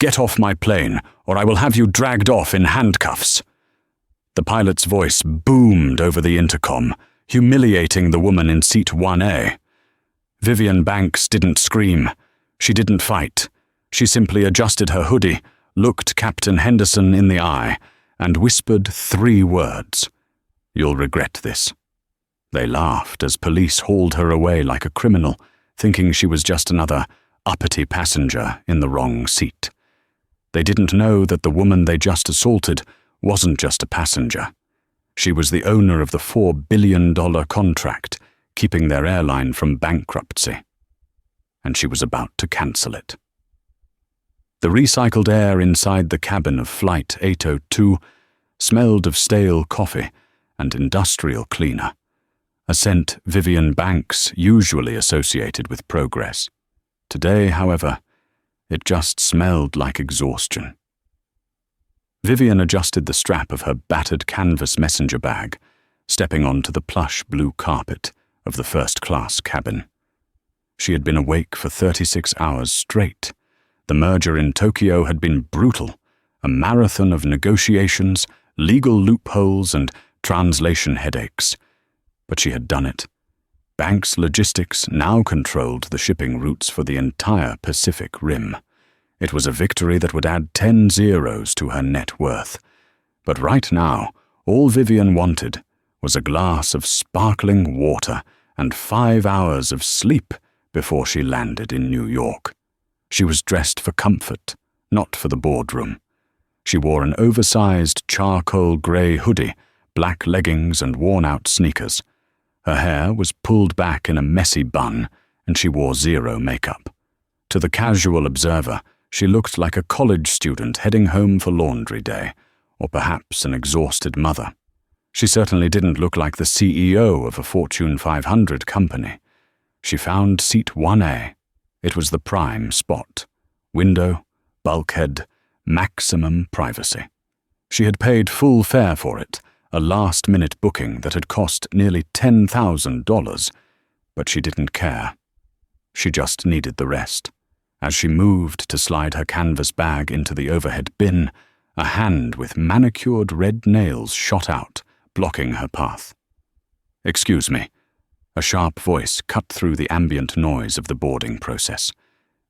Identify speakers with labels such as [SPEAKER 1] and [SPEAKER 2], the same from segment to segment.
[SPEAKER 1] Get off my plane, or I will have you dragged off in handcuffs." The pilot's voice boomed over the intercom, humiliating the woman in seat 1A. Vivian Banks didn't scream. She didn't fight. She simply adjusted her hoodie, looked Captain Henderson in the eye, and whispered 3 words. "You'll regret this." They laughed as police hauled her away like a criminal, thinking she was just another uppity passenger in the wrong seat. They didn't know that the woman they just assaulted wasn't just a passenger. She was the owner of the $4 billion contract, keeping their airline from bankruptcy. And she was about to cancel it. The recycled air inside the cabin of Flight 802 smelled of stale coffee and industrial cleaner, a scent Vivian Banks usually associated with progress. Today, however, it just smelled like exhaustion. Vivian adjusted the strap of her battered canvas messenger bag, stepping onto the plush blue carpet of the first-class cabin. She had been awake for 36 hours straight. The merger in Tokyo had been brutal, a marathon of negotiations, legal loopholes, and translation headaches. But she had done it. Banks Logistics now controlled the shipping routes for the entire Pacific Rim. It was a victory that would add 10 zeros to her net worth. But right now, all Vivian wanted was a glass of sparkling water and 5 hours of sleep before she landed in New York. She was dressed for comfort, not for the boardroom. She wore an oversized charcoal grey hoodie, black leggings, and worn-out sneakers. Her hair was pulled back in a messy bun, and she wore zero makeup. To the casual observer, she looked like a college student heading home for laundry day, or perhaps an exhausted mother. She certainly didn't look like the CEO of a Fortune 500 company. She found seat 1A. It was the prime spot. Window, bulkhead, maximum privacy. She had paid full fare for it, a last-minute booking that had cost nearly $10,000, but she didn't care. She just needed the rest. As she moved to slide her canvas bag into the overhead bin, a hand with manicured red nails shot out, blocking her path. "Excuse me." A sharp voice cut through the ambient noise of the boarding process.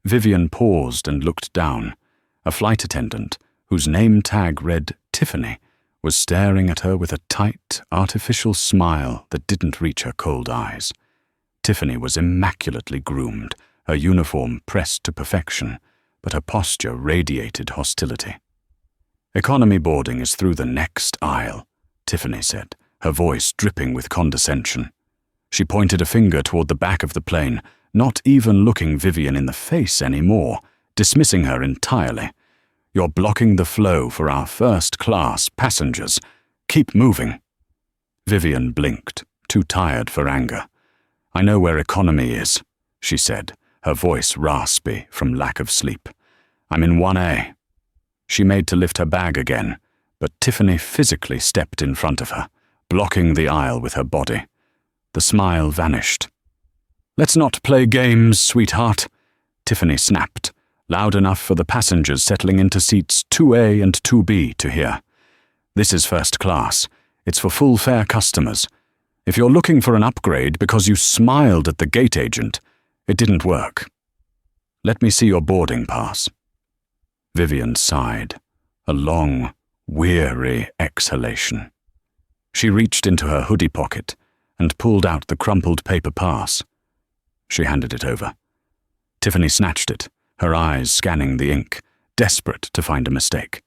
[SPEAKER 1] Vivian paused and looked down. A flight attendant, whose name tag read Tiffany, was staring at her with a tight, artificial smile that didn't reach her cold eyes. Tiffany was immaculately groomed, her uniform pressed to perfection, but her posture radiated hostility. "Economy boarding is through the next aisle," Tiffany said, her voice dripping with condescension. She pointed a finger toward the back of the plane, not even looking Vivian in the face anymore, dismissing her entirely. "You're blocking the flow for our first-class passengers. Keep moving." Vivian blinked, too tired for anger. "I know where economy is," she said, her voice raspy from lack of sleep. "I'm in 1A." She made to lift her bag again, but Tiffany physically stepped in front of her, blocking the aisle with her body. The smile vanished. "Let's not play games, sweetheart," Tiffany snapped, loud enough for the passengers settling into seats 2A and 2B to hear. "This is first class. It's for full-fare customers. If you're looking for an upgrade because you smiled at the gate agent, it didn't work. Let me see your boarding pass." Vivian sighed, a long, weary exhalation. She reached into her hoodie pocket and pulled out the crumpled paper pass. She handed it over. Tiffany snatched it, her eyes scanning the ink, desperate to find a mistake.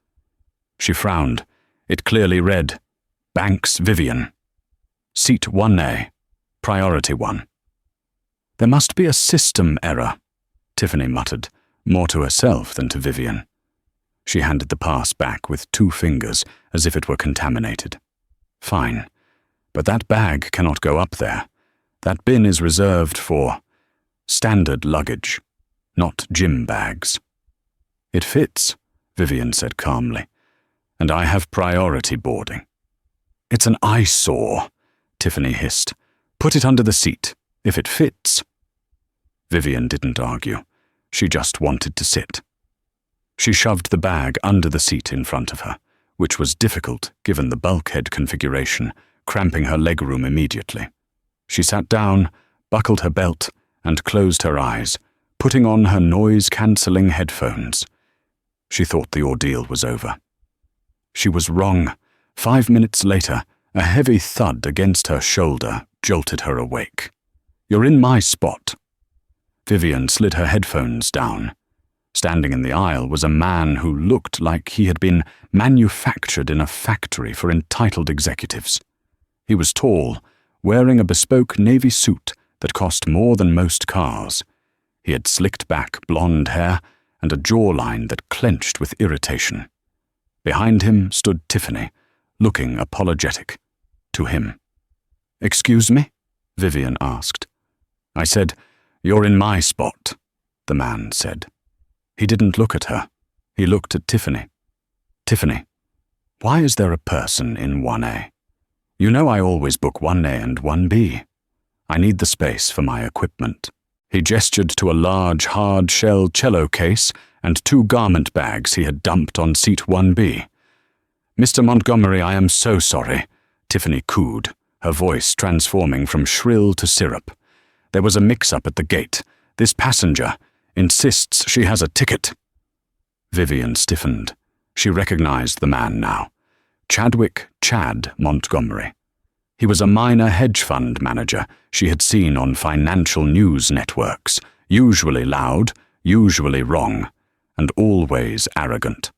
[SPEAKER 1] She frowned. It clearly read, "Banks Vivian. Seat 1A, Priority 1. "There must be a system error," Tiffany muttered, more to herself than to Vivian. She handed the pass back with 2 fingers, as if it were contaminated. "Fine, but that bag cannot go up there. That bin is reserved for standard luggage, not gym bags." "It fits," Vivian said calmly, "and I have priority boarding." "It's an eyesore," Tiffany hissed. "Put it under the seat, if it fits." Vivian didn't argue. She just wanted to sit. She shoved the bag under the seat in front of her, which was difficult given the bulkhead configuration, cramping her legroom immediately. She sat down, buckled her belt, and closed her eyes, putting on her noise-cancelling headphones. She thought the ordeal was over. She was wrong. 5 minutes later, a heavy thud against her shoulder jolted her awake. "You're in my spot." Vivian slid her headphones down. Standing in the aisle was a man who looked like he had been manufactured in a factory for entitled executives. He was tall, wearing a bespoke navy suit that cost more than most cars. He had slicked back blonde hair and a jawline that clenched with irritation. Behind him stood Tiffany, looking apologetic. To him. "Excuse me?" Vivian asked. "I said, 'You're in my spot,'" the man said. He didn't look at her. He looked at Tiffany. "Tiffany, why is there a person in 1A? You know I always book 1A and 1B. I need the space for my equipment." He gestured to a large hard-shell cello case and 2 garment bags he had dumped on seat 1B. "Mr. Montgomery, I am so sorry," Tiffany cooed, her voice transforming from shrill to syrup. "There was a mix-up at the gate. This passenger insists she has a ticket." Vivian stiffened. She recognized the man now. Chadwick Chad Montgomery. He was a minor hedge fund manager she had seen on financial news networks, usually loud, usually wrong, and always arrogant.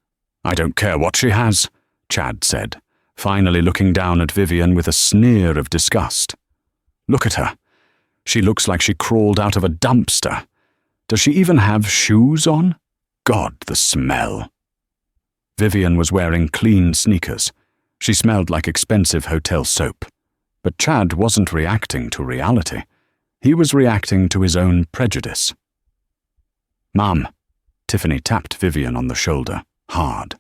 [SPEAKER 1] "I don't care what she has," Chad said, finally looking down at Vivian with a sneer of disgust. "Look at her. She looks like she crawled out of a dumpster. Does she even have shoes on? God, the smell." Vivian was wearing clean sneakers. She smelled like expensive hotel soap. But Chad wasn't reacting to reality. He was reacting to his own prejudice. "Ma'am," Tiffany tapped Vivian on the shoulder, hard.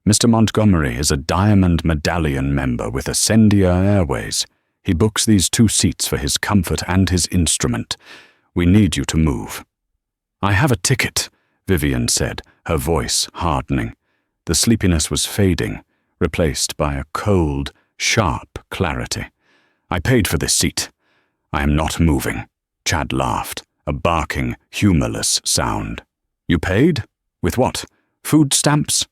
[SPEAKER 1] "Mr. Montgomery is a Diamond Medallion member with Ascendia Airways. He books these 2 seats for his comfort and his instrument. We need you to move." "I have a ticket," Vivian said, her voice hardening. The sleepiness was fading, replaced by a cold, sharp clarity. "I paid for this seat. I am not moving." Chad laughed, a barking, humorless sound. "You paid? With what? Food stamps?"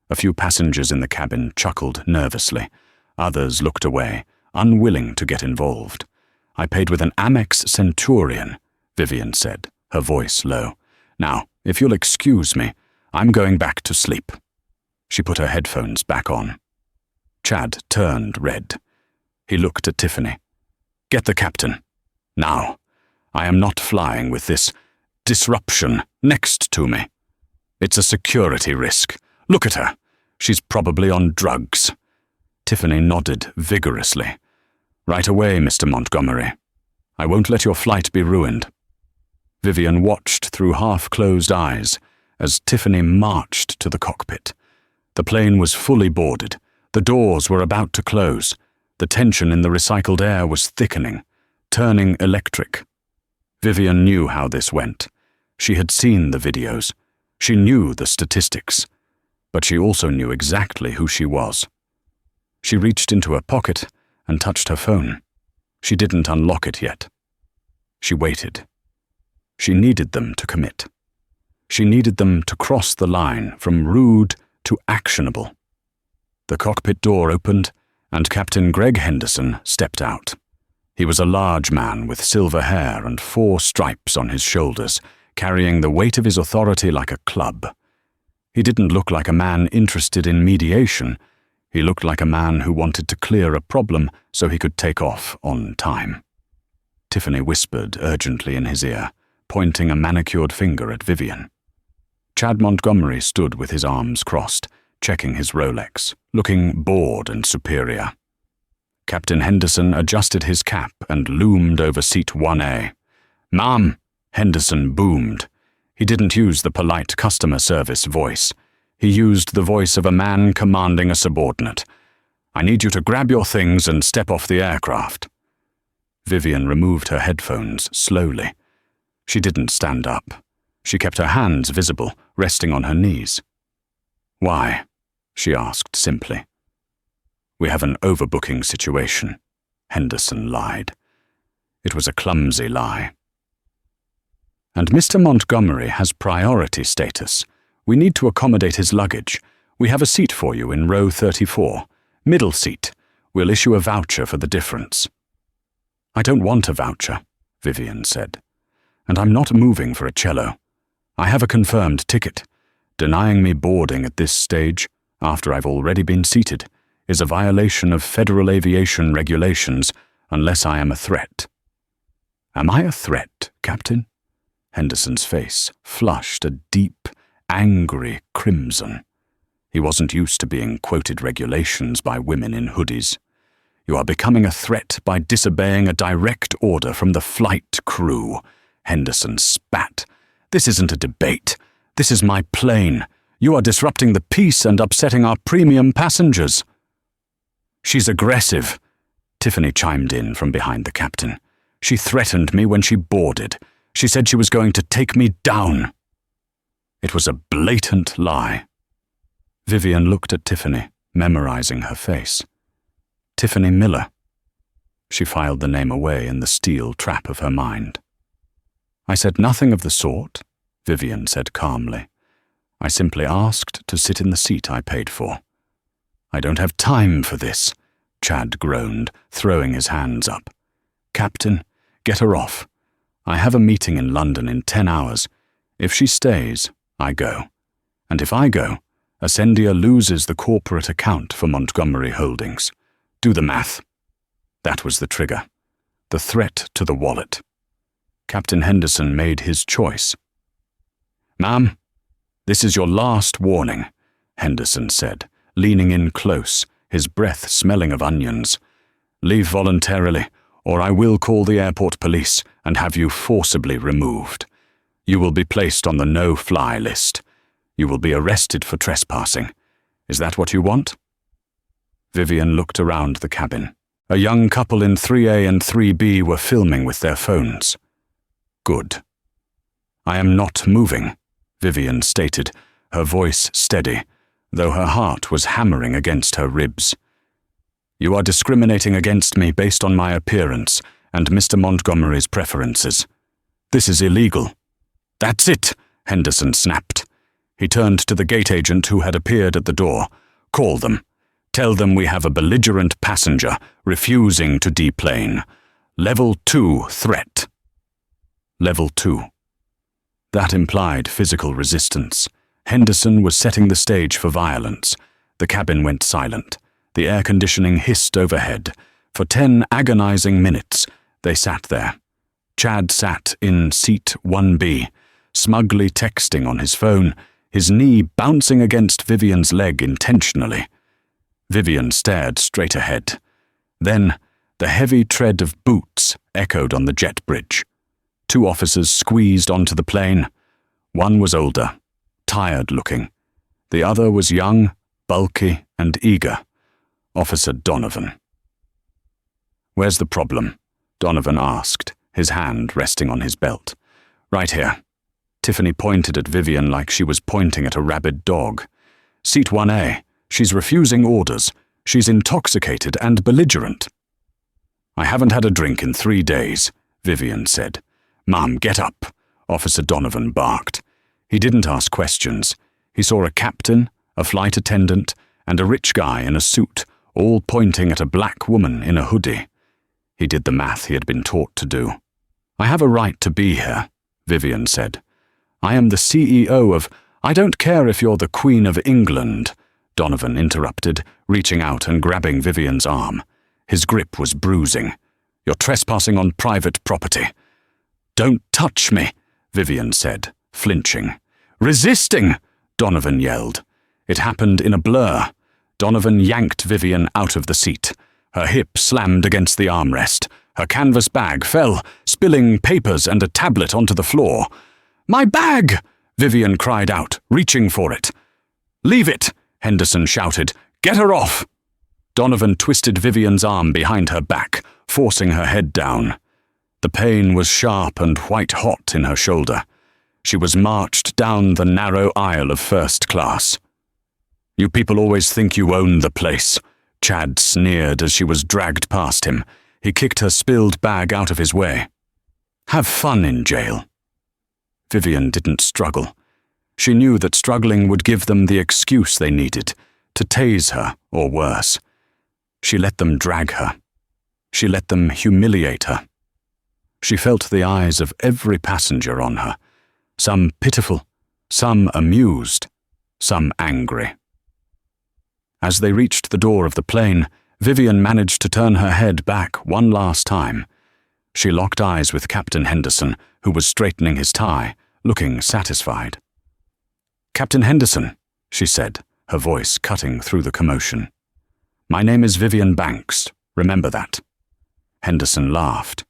[SPEAKER 1] A few passengers in the cabin chuckled nervously. Others looked away, unwilling to get involved. "I paid with an Amex Centurion," Vivian said, her voice low. "Now, if you'll excuse me, I'm going back to sleep." She put her headphones back on. Chad turned red. He looked at Tiffany. "Get the captain. Now. I am not flying with this disruption next to me. It's a security risk. Look at her. She's probably on drugs." Tiffany nodded vigorously. "Right away, Mr. Montgomery. I won't let your flight be ruined." Vivian watched through half-closed eyes as Tiffany marched to the cockpit. The plane was fully boarded. The doors were about to close. The tension in the recycled air was thickening, turning electric. Vivian knew how this went. She had seen the videos. She knew the statistics. But she also knew exactly who she was. She reached into her pocket and touched her phone. She didn't unlock it yet. She waited. She needed them to commit. She needed them to cross the line from rude to actionable. The cockpit door opened, and Captain Greg Henderson stepped out. He was a large man with silver hair and 4 stripes on his shoulders, carrying the weight of his authority like a club. He didn't look like a man interested in mediation. He looked like a man who wanted to clear a problem so he could take off on time. Tiffany whispered urgently in his ear, pointing a manicured finger at Vivian. Chad Montgomery stood with his arms crossed, checking his Rolex, looking bored and superior. Captain Henderson adjusted his cap and loomed over seat 1A. "Ma'am," Henderson boomed. He didn't use the polite customer service voice. He used the voice of a man commanding a subordinate. "I need you to grab your things and step off the aircraft." Vivian removed her headphones slowly. She didn't stand up. She kept her hands visible, resting on her knees. "Why?" she asked simply. "We have an overbooking situation," Henderson lied. It was a clumsy lie. "And Mr. Montgomery has priority status. We need to accommodate his luggage. We have a seat for you in row 34. Middle seat. We'll issue a voucher for the difference." "I don't want a voucher," Vivian said. "And I'm not moving for a cello. I have a confirmed ticket. Denying me boarding at this stage, after I've already been seated, is a violation of federal aviation regulations unless I am a threat." "Am I a threat, Captain?" Henderson's face flushed a deep, angry crimson. He wasn't used to being quoted regulations by women in hoodies. "You are becoming a threat by disobeying a direct order from the flight crew," Henderson spat. "This isn't a debate. This is my plane. You are disrupting the peace and upsetting our premium passengers." "She's aggressive," Tiffany chimed in from behind the captain. "She threatened me when she boarded. She said she was going to take me down." It was a blatant lie. Vivian looked at Tiffany, memorizing her face. Tiffany Miller. She filed the name away in the steel trap of her mind. "I said nothing of the sort," Vivian said calmly. "I simply asked to sit in the seat I paid for." "I don't have time for this," Chad groaned, throwing his hands up. "Captain, get her off. I have a meeting in London in 10 hours. If she stays, I go. And if I go, Ascendia loses the corporate account for Montgomery Holdings. Do the math." That was the trigger. The threat to the wallet. Captain Henderson made his choice. "Ma'am, this is your last warning," Henderson said, leaning in close, his breath smelling of onions. "Leave voluntarily, or I will call the airport police and have you forcibly removed. You will be placed on the no-fly list. You will be arrested for trespassing. Is that what you want?" Vivian looked around the cabin. A young couple in 3A and 3B were filming with their phones. "Good." "I am not moving," Vivian stated, her voice steady, though her heart was hammering against her ribs. "You are discriminating against me based on my appearance and Mr. Montgomery's preferences. This is illegal." "That's it," Henderson snapped. He turned to the gate agent who had appeared at the door. "Call them. Tell them we have a belligerent passenger refusing to deplane. Level 2 threat." Level 2. That implied physical resistance. Henderson was setting the stage for violence. The cabin went silent. The air conditioning hissed overhead. For 10 agonizing minutes, they sat there. Chad sat in seat 1B, smugly texting on his phone, his knee bouncing against Vivian's leg intentionally. Vivian stared straight ahead. Then, the heavy tread of boots echoed on the jet bridge. 2 officers squeezed onto the plane. One was older, tired-looking. The other was young, bulky, and eager. Officer Donovan. "Where's the problem?" Donovan asked, his hand resting on his belt. "Right here." Tiffany pointed at Vivian like she was pointing at a rabid dog. "Seat 1A. She's refusing orders. She's intoxicated and belligerent." "I haven't had a drink in 3 days," Vivian said. "Ma'am, get up," Officer Donovan barked. He didn't ask questions. He saw a captain, a flight attendant, and a rich guy in a suit, all pointing at a black woman in a hoodie. He did the math he had been taught to do. "I have a right to be here," Vivian said. "I am the CEO of—" "I don't care if you're the Queen of England," Donovan interrupted, reaching out and grabbing Vivian's arm. His grip was bruising. "You're trespassing on private property." "Don't touch me," Vivian said, flinching. "Resisting!" Donovan yelled. It happened in a blur. Donovan yanked Vivian out of the seat. Her hip slammed against the armrest. Her canvas bag fell, spilling papers and a tablet onto the floor. "My bag!" Vivian cried out, reaching for it. "Leave it!" Henderson shouted. "Get her off!" Donovan twisted Vivian's arm behind her back, forcing her head down. The pain was sharp and white-hot in her shoulder. She was marched down the narrow aisle of first class. "You people always think you own the place," Chad sneered as she was dragged past him. He kicked her spilled bag out of his way. "Have fun in jail." Vivian didn't struggle. She knew that struggling would give them the excuse they needed, to tase her, or worse. She let them drag her. She let them humiliate her. She felt the eyes of every passenger on her, some pitiful, some amused, some angry. As they reached the door of the plane, Vivian managed to turn her head back one last time. She locked eyes with Captain Henderson, who was straightening his tie, looking satisfied. "Captain Henderson," she said, her voice cutting through the commotion. "My name is Vivian Banks. Remember that." Henderson laughed.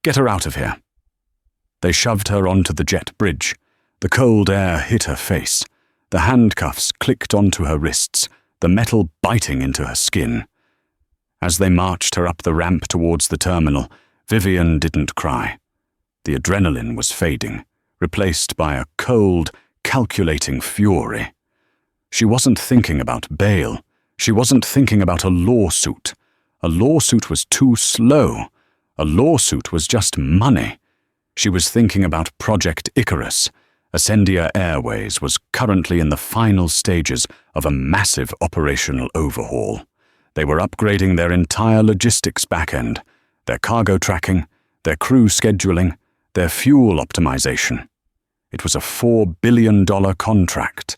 [SPEAKER 1] "Get her out of here." They shoved her onto the jet bridge. The cold air hit her face. The handcuffs clicked onto her wrists, the metal biting into her skin. As they marched her up the ramp towards the terminal, Vivian didn't cry. The adrenaline was fading, replaced by a cold, calculating fury. She wasn't thinking about bail. She wasn't thinking about a lawsuit. A lawsuit was too slow. A lawsuit was just money. She was thinking about Project Icarus. Ascendia Airways was currently in the final stages of a massive operational overhaul. They were upgrading their entire logistics backend, their cargo tracking, their crew scheduling, their fuel optimization. It was a $4 billion contract.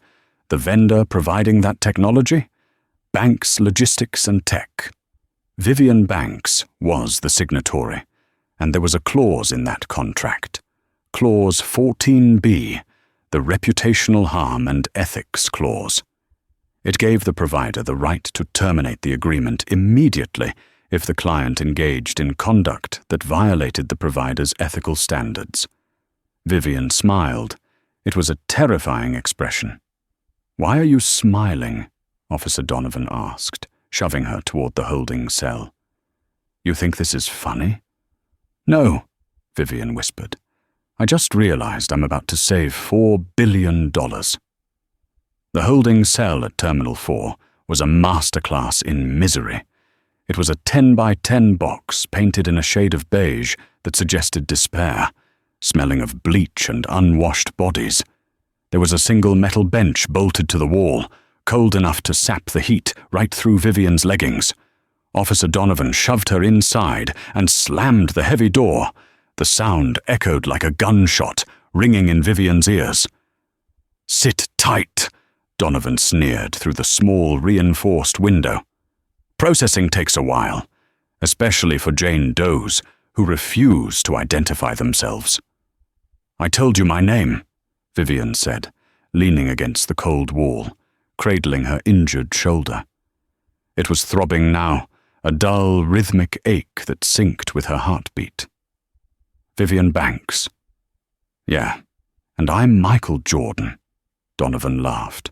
[SPEAKER 1] The vendor providing that technology? Banks Logistics and Tech. Vivian Banks was the signatory, and there was a clause in that contract. Clause 14B, the Reputational Harm and Ethics Clause. It gave the provider the right to terminate the agreement immediately if the client engaged in conduct that violated the provider's ethical standards. Vivian smiled. It was a terrifying expression. "Why are you smiling?" Officer Donovan asked, shoving her toward the holding cell. "You think this is funny?" "No," Vivian whispered. "I just realized I'm about to save $4 billion. The holding cell at Terminal 4 was a masterclass in misery. It was a 10 by 10 box painted in a shade of beige that suggested despair, smelling of bleach and unwashed bodies. There was a single metal bench bolted to the wall, cold enough to sap the heat right through Vivian's leggings. Officer Donovan shoved her inside and slammed the heavy door. The sound echoed like a gunshot, ringing in Vivian's ears. "Sit tight," Donovan sneered through the small, reinforced window. "Processing takes a while, especially for Jane Does, who refuse to identify themselves." "I told you my name," Vivian said, leaning against the cold wall, cradling her injured shoulder. It was throbbing now, a dull, rhythmic ache that synced with her heartbeat. "Vivian Banks." "Yeah, and I'm Michael Jordan," Donovan laughed.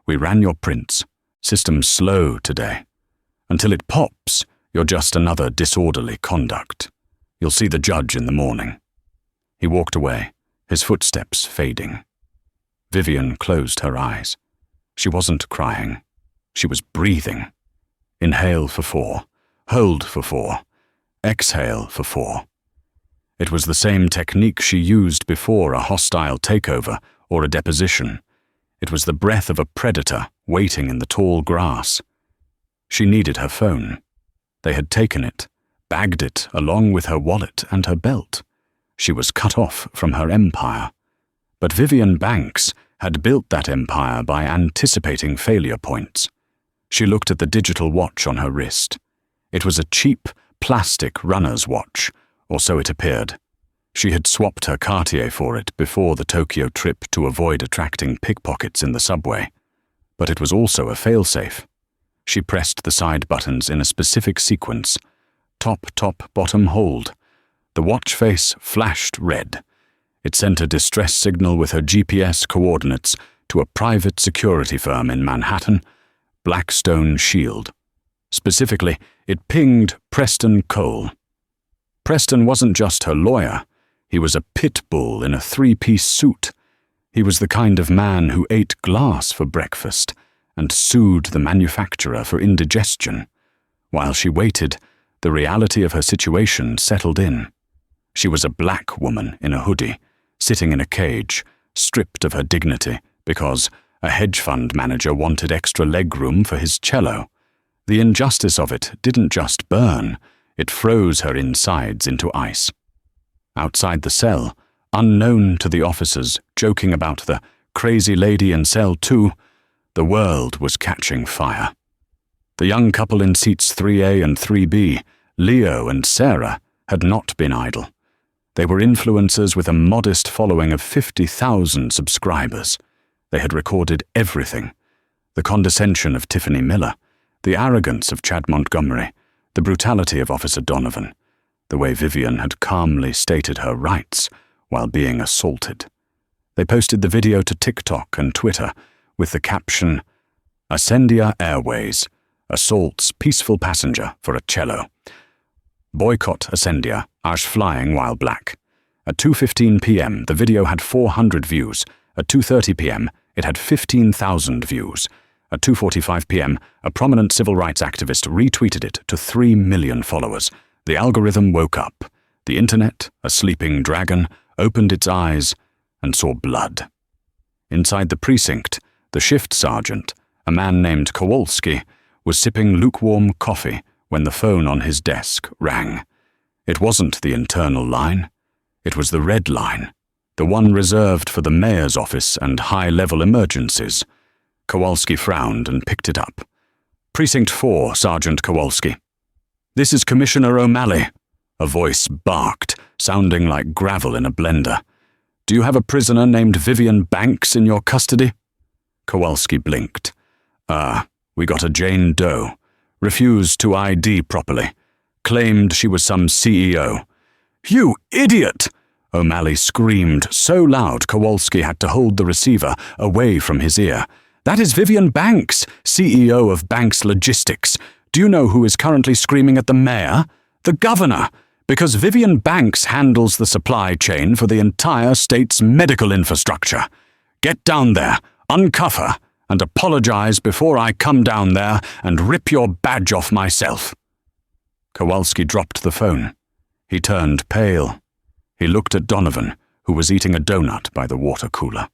[SPEAKER 1] "We ran your prints. System's slow today. Until it pops, you're just another disorderly conduct. You'll see the judge in the morning." He walked away, his footsteps fading. Vivian closed her eyes. She wasn't crying. She was breathing. Inhale for 4, hold for 4, exhale for 4. It was the same technique she used before a hostile takeover or a deposition. It was the breath of a predator waiting in the tall grass. She needed her phone. They had taken it, bagged it along with her wallet and her belt. She was cut off from her empire. But Vivian Banks had built that empire by anticipating failure points. She looked at the digital watch on her wrist. It was a cheap, plastic runner's watch, or so it appeared. She had swapped her Cartier for it before the Tokyo trip to avoid attracting pickpockets in the subway. But it was also a failsafe. She pressed the side buttons in a specific sequence. Top, bottom, hold. The watch face flashed red. It sent a distress signal with her GPS coordinates to a private security firm in Manhattan, Blackstone Shield. Specifically, it pinged Preston Cole. Preston wasn't just her lawyer. He was a pit bull in a 3-piece suit. He was the kind of man who ate glass for breakfast and sued the manufacturer for indigestion. While she waited, the reality of her situation settled in. She was a black woman in a hoodie, sitting in a cage, stripped of her dignity because a hedge fund manager wanted extra leg room for his cello. The injustice of it didn't just burn, it froze her insides into ice. Outside the cell, unknown to the officers joking about the crazy lady in cell 2, the world was catching fire. The young couple in seats 3A and 3B, Leo and Sarah, had not been idle. They were influencers with a modest following of 50,000 subscribers. They had recorded everything: the condescension of Tiffany Miller, the arrogance of Chad Montgomery, the brutality of Officer Donovan, the way Vivian had calmly stated her rights while being assaulted. They posted the video to TikTok and Twitter with the caption, "Ascendia Airways assaults peaceful passenger for a cello. Boycott Ascendia, Ash flying while black." At 2:15 p.m., the video had 400 views. At 2:30 p.m., it had 15,000 views. At 2:45 p.m., a prominent civil rights activist retweeted it to 3 million followers. The algorithm woke up. The internet, a sleeping dragon, opened its eyes and saw blood. Inside the precinct, the shift sergeant, a man named Kowalski, was sipping lukewarm coffee when the phone on his desk rang. It wasn't the internal line. It was the red line, the one reserved for the mayor's office and high-level emergencies. Kowalski frowned and picked it up. "Precinct 4, Sergeant Kowalski." "This is Commissioner O'Malley," a voice barked, sounding like gravel in a blender. "Do you have a prisoner named Vivian Banks in your custody?" Kowalski blinked. We got a Jane Doe. Refused to ID properly. Claimed she was some CEO." "You idiot!" O'Malley screamed so loud Kowalski had to hold the receiver away from his ear. "That is Vivian Banks, CEO of Banks Logistics. Do you know who is currently screaming at the mayor? The governor, because Vivian Banks handles the supply chain for the entire state's medical infrastructure. Get down there, uncuff her, and apologize before I come down there and rip your badge off myself." Kowalski dropped the phone. He turned pale. He looked at Donovan, who was eating a donut by the water cooler.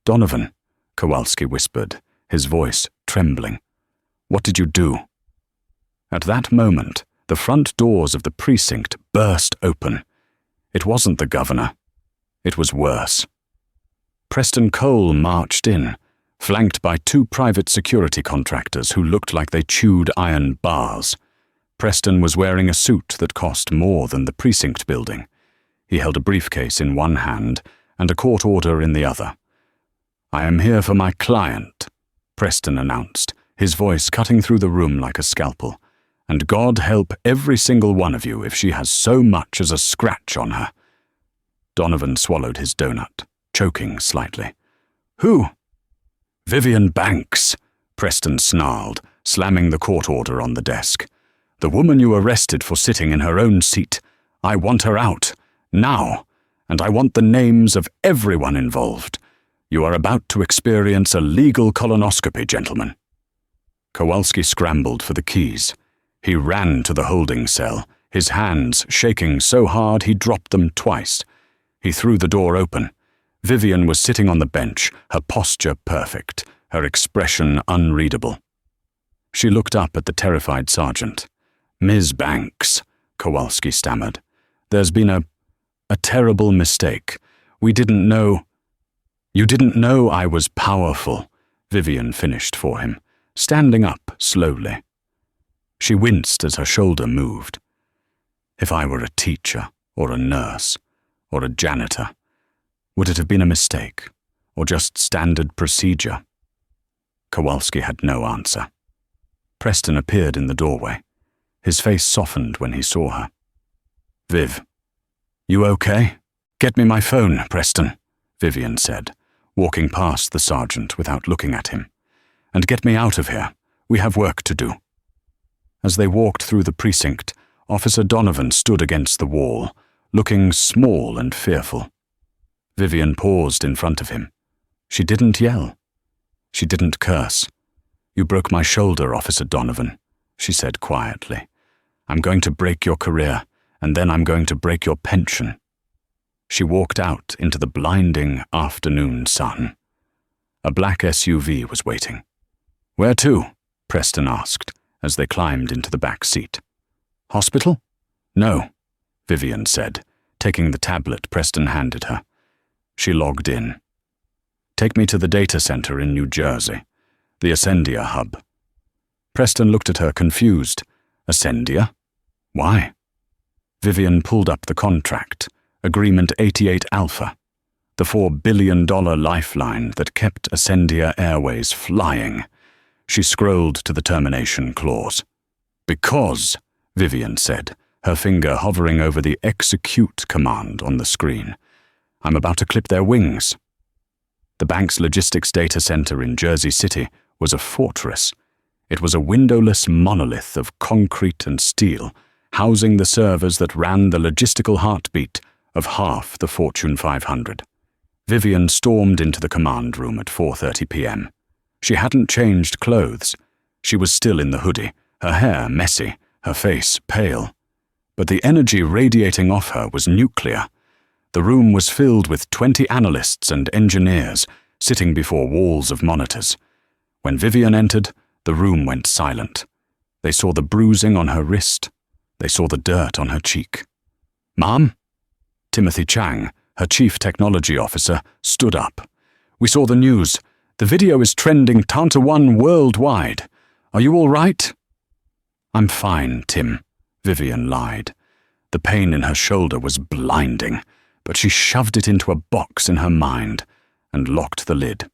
[SPEAKER 1] "Donovan," Kowalski whispered, his voice trembling. "What did you do?" At that moment, the front doors of the precinct burst open. It wasn't the governor. It was worse. Preston Cole marched in, flanked by 2 private security contractors who looked like they chewed iron bars. Preston was wearing a suit that cost more than the precinct building. He held a briefcase in one hand and a court order in the other. "I am here for my client," Preston announced, his voice cutting through the room like a scalpel. "And God help every single one of you if she has so much as a scratch on her." Donovan swallowed his donut, choking slightly. "Who?" "Vivian Banks," Preston snarled, slamming the court order on the desk. "The woman you arrested for sitting in her own seat. I want her out, now, and I want the names of everyone involved. You are about to experience a legal colonoscopy, gentlemen." Kowalski scrambled for the keys. He ran to the holding cell, his hands shaking so hard he dropped them twice. He threw the door open. Vivian was sitting on the bench, her posture perfect, her expression unreadable. She looked up at the terrified sergeant. "Ms. Banks," Kowalski stammered. "There's been a terrible mistake. We didn't know—" "You didn't know I was powerful," Vivian finished for him, standing up slowly. She winced as her shoulder moved. "If I were a teacher, or a nurse, or a janitor, would it have been a mistake, or just standard procedure?" Kowalski had no answer. Preston appeared in the doorway. His face softened when he saw her. "Viv, you okay?" "Get me my phone, Preston," Vivian said, walking past the sergeant without looking at him. "And get me out of here. We have work to do." As they walked through the precinct, Officer Donovan stood against the wall, looking small and fearful. Vivian paused in front of him. She didn't yell. She didn't curse. "You broke my shoulder, Officer Donovan," she said quietly. "I'm going to break your career, and then I'm going to break your pension." She walked out into the blinding afternoon sun. A black SUV was waiting. "Where to?" Preston asked as they climbed into the back seat. "Hospital?" "No," Vivian said, taking the tablet Preston handed her. She logged in. "Take me to the data center in New Jersey, the Ascendia hub." Preston looked at her confused. "Ascendia? Why?" Vivian pulled up the contract, Agreement 88 Alpha, the $4 billion lifeline that kept Ascendia Airways flying. She scrolled to the termination clause. "Because," Vivian said, her finger hovering over the execute command on the screen, "I'm about to clip their wings." The bank's logistics data center in Jersey City was a fortress. It was a windowless monolith of concrete and steel, housing the servers that ran the logistical heartbeat of half the Fortune 500. Vivian stormed into the command room at 4:30 p.m. She hadn't changed clothes. She was still in the hoodie, her hair messy, her face pale. But the energy radiating off her was nuclear. The room was filled with 20 analysts and engineers sitting before walls of monitors. When Vivian entered, the room went silent. They saw the bruising on her wrist. They saw the dirt on her cheek. "Ma'am?" Timothy Chang, her chief technology officer, stood up. "We saw the news. The video is trending Tanta-1 worldwide. Are you all right?" "I'm fine, Tim," Vivian lied. The pain in her shoulder was blinding, but she shoved it into a box in her mind and locked the lid.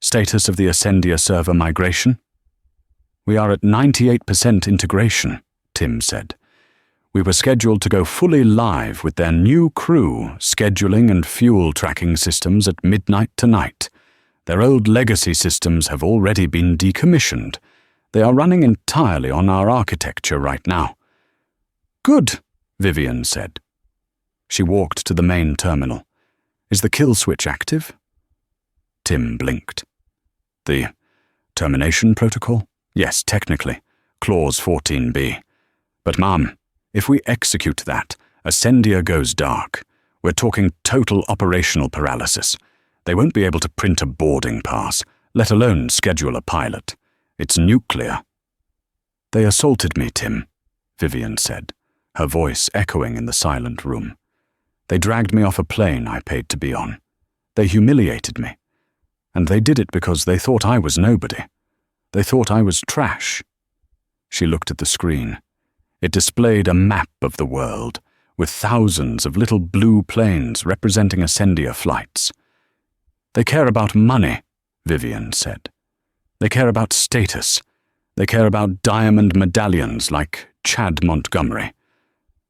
[SPEAKER 1] "Status of the Ascendia server migration?" "We are at 98% integration," Tim said. "We were scheduled to go fully live with their new crew, scheduling and fuel tracking systems at midnight tonight. Their old legacy systems have already been decommissioned. They are running entirely on our architecture right now." "Good," Vivian said. She walked to the main terminal. "Is the kill switch active?" Tim blinked. "The termination protocol? Yes, technically. Clause 14B. But ma'am, if we execute that, Ascendia goes dark. We're talking total operational paralysis. They won't be able to print a boarding pass, let alone schedule a pilot. It's nuclear." "They assaulted me, Tim," Vivian said, her voice echoing in the silent room. "They dragged me off a plane I paid to be on. They humiliated me. And they did it because they thought I was nobody. They thought I was trash." She looked at the screen. It displayed a map of the world, with thousands of little blue planes representing Ascendia flights. "They care about money," Vivian said. "They care about status. They care about diamond medallions like Chad Montgomery."